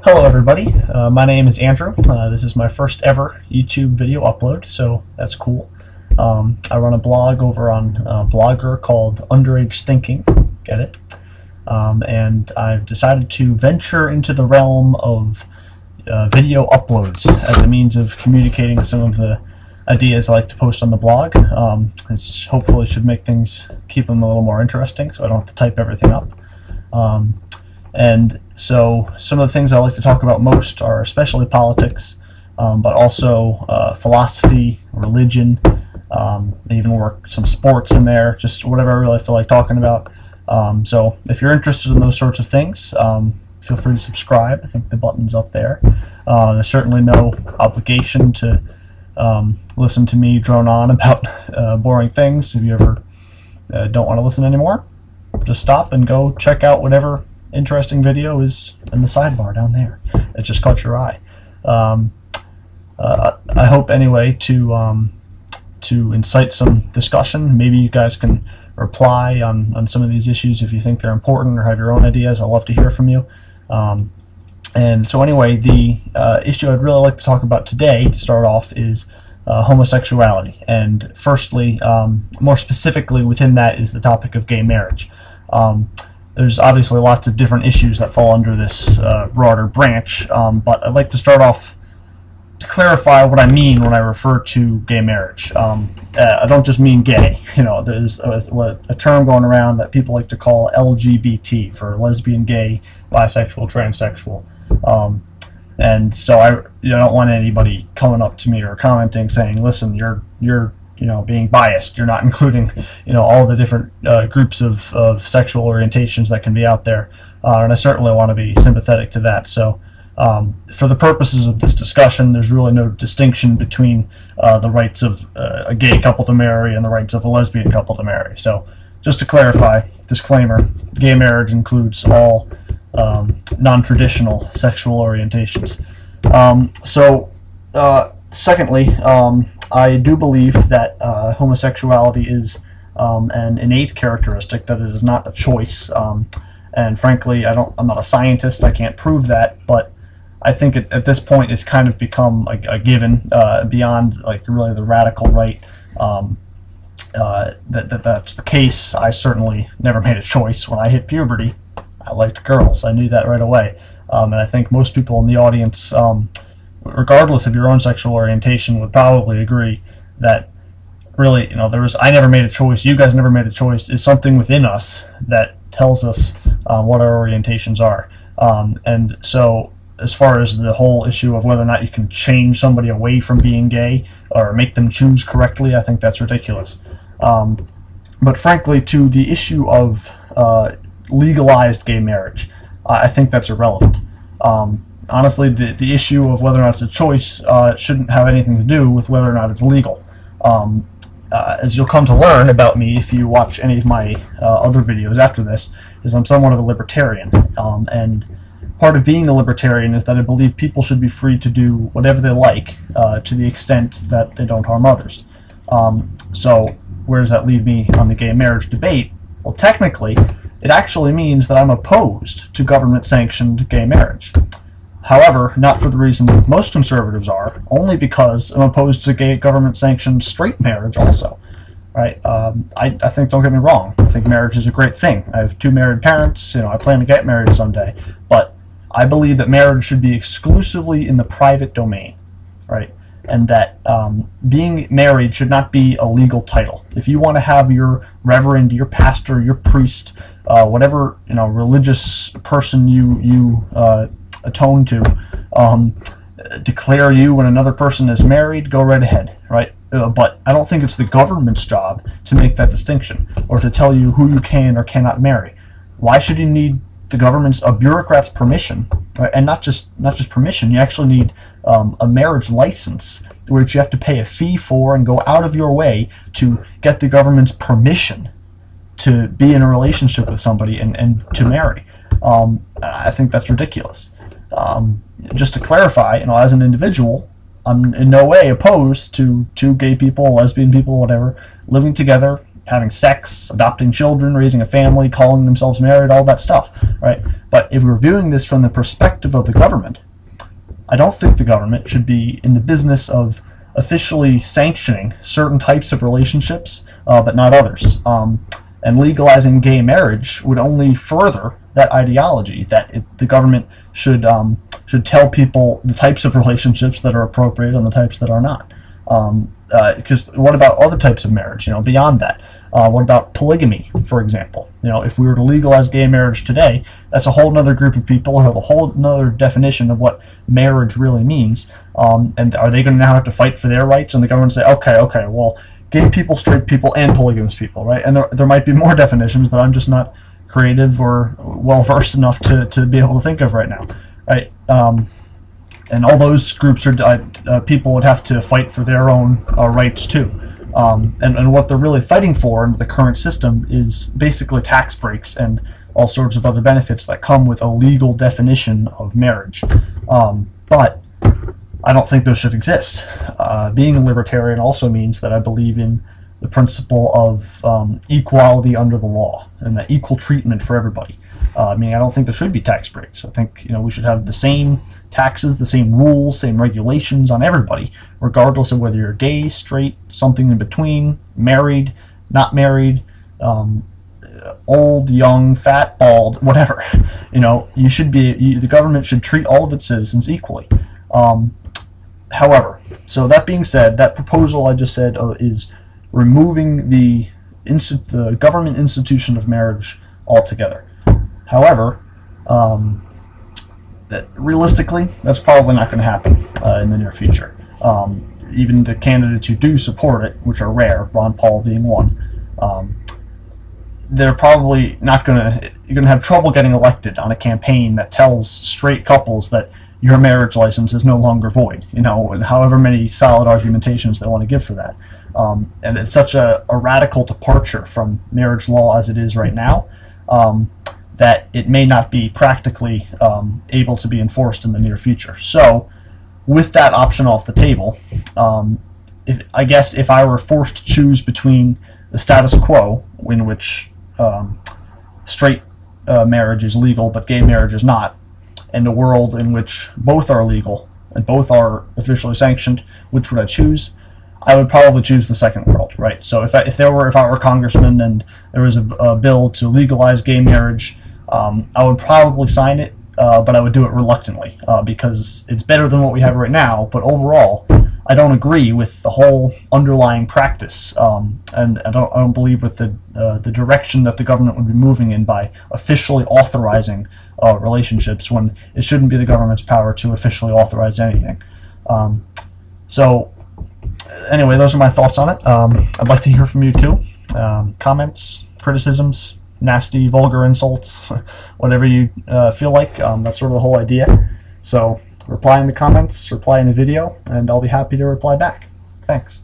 Hello everybody, my name is Andrew. This is my first ever YouTube video upload, so that's cool. I run a blog over on Blogger called Underage Thinking, get it? And I've decided to venture into the realm of video uploads as a means of communicating some of the ideas I like to post on the blog. It hopefully should make things, keep them a little more interesting so I don't have to type everything up. And so some of the things I like to talk about most are especially politics, but also philosophy, religion, even work some sports in there, just whatever I really feel like talking about. So if you're interested in those sorts of things, feel free to subscribe. I think the button's up there. There's certainly no obligation to listen to me drone on about boring things. If you ever don't want to listen anymore, just stop and go check out whatever interesting video is in the sidebar down there. It just caught your eye. I hope anyway to incite some discussion. Maybe you guys can reply on some of these issues if you think they're important or have your own ideas. I'd love to hear from you. And so anyway, the issue I'd really like to talk about today to start off is homosexuality. And firstly, more specifically within that is the topic of gay marriage. There's obviously lots of different issues that fall under this broader branch, but I'd like to start off to clarify what I mean when I refer to gay marriage. I don't just mean gay. You know, there's a term going around that people like to call LGBT, for lesbian, gay, bisexual, transsexual. And so I don't want anybody coming up to me or commenting saying, listen, you're being biased. You're not including, all the different groups of sexual orientations that can be out there. And I certainly want to be sympathetic to that. So for the purposes of this discussion, there's really no distinction between the rights of a gay couple to marry and the rights of a lesbian couple to marry. So just to clarify, disclaimer, gay marriage includes all non-traditional sexual orientations. Secondly, I do believe that homosexuality is an innate characteristic, that it is not a choice. And frankly, I'm not a scientist, I can't prove that, but I think at this point it's kind of become a given, beyond like really the radical right, that's the case. I certainly never made a choice. When I hit puberty, I liked girls. I knew that right away. And I think most people in the audience, regardless of your own sexual orientation, would probably agree that really, I never made a choice, you guys never made a choice, is something within us that tells us what our orientations are. And so as far as the whole issue of whether or not you can change somebody away from being gay or make them choose correctly, I think that's ridiculous. But frankly, to the issue of legalized gay marriage, I think that's irrelevant. Honestly, the issue of whether or not it's a choice shouldn't have anything to do with whether or not it's legal. As you'll come to learn about me if you watch any of my other videos after this, is I'm somewhat of a libertarian. And part of being a libertarian is that I believe people should be free to do whatever they like, to the extent that they don't harm others. So where does that leave me on the gay marriage debate? Well, technically, it actually means that I'm opposed to government-sanctioned gay marriage. However, not for the reason that most conservatives are, only because I'm opposed to gay government-sanctioned straight marriage also. Right? I think, don't get me wrong, I think marriage is a great thing. I have 2 married parents, I plan to get married someday, but I believe that marriage should be exclusively in the private domain, right? And that being married should not be a legal title. If you want to have your reverend, your pastor, your priest, whatever religious person you atone to, declare you when another person is married, go right ahead, right? But I don't think it's the government's job to make that distinction or to tell you who you can or cannot marry. Why should you need a bureaucrat's permission, right? And not just permission? You actually need a marriage license, which you have to pay a fee for and go out of your way to get the government's permission to be in a relationship with somebody and to marry. I think that's ridiculous. Just to clarify, as an individual, I'm in no way opposed to two gay people, lesbian people, whatever, living together having sex, adopting children, raising a family, calling themselves married, all that stuff, right? But if we're viewing this from the perspective of the government, I don't think the government should be in the business of officially sanctioning certain types of relationships, but not others. And legalizing gay marriage would only further that ideology that the government should tell people the types of relationships that are appropriate and the types that are not. Because what about other types of marriage? Beyond that, what about polygamy, for example? If we were to legalize gay marriage today, that's a whole other group of people who have a whole other definition of what marriage really means. And are they going to now have to fight for their rights? And the government say, okay, well, gay people, straight people, and polygamous people, right? And there might be more definitions that I'm just not creative or well versed enough to be able to think of right now, right? And all those groups are people would have to fight for their own rights too. And what they're really fighting for in the current system is basically tax breaks and all sorts of other benefits that come with a legal definition of marriage. But I don't think those should exist. Being a libertarian also means that I believe in the principle of equality under the law and the equal treatment for everybody. I don't think there should be tax breaks. I think we should have the same taxes, the same rules, same regulations on everybody, regardless of whether you're gay, straight, something in between, married, not married, old, young, fat, bald, whatever. You should be. The government should treat all of its citizens equally. However, so that being said, that proposal I just said is removing the government institution of marriage altogether. However, realistically, that's probably not going to happen in the near future. Even the candidates who do support it, which are rare, Ron Paul being one, they're probably not going to. You're going to have trouble getting elected on a campaign that tells straight couples that your marriage license is no longer void. And however many solid argumentations they want to give for that. And it's such a radical departure from marriage law as it is right now. That it may not be practically able to be enforced in the near future. So, with that option off the table, I guess if I were forced to choose between the status quo, in which straight marriage is legal but gay marriage is not, and a world in which both are legal and both are officially sanctioned, which would I choose? I would probably choose the second world, right? So if I were a congressman and there was a bill to legalize gay marriage, I would probably sign it, but I would do it reluctantly because it's better than what we have right now. But overall, I don't agree with the whole underlying practice, and I don't believe with the direction that the government would be moving in by officially authorizing relationships when it shouldn't be the government's power to officially authorize anything. So anyway, those are my thoughts on it. I'd like to hear from you too. Comments, criticisms, nasty, vulgar insults, whatever you feel like. That's sort of the whole idea. So reply in the comments, reply in the video, and I'll be happy to reply back. Thanks.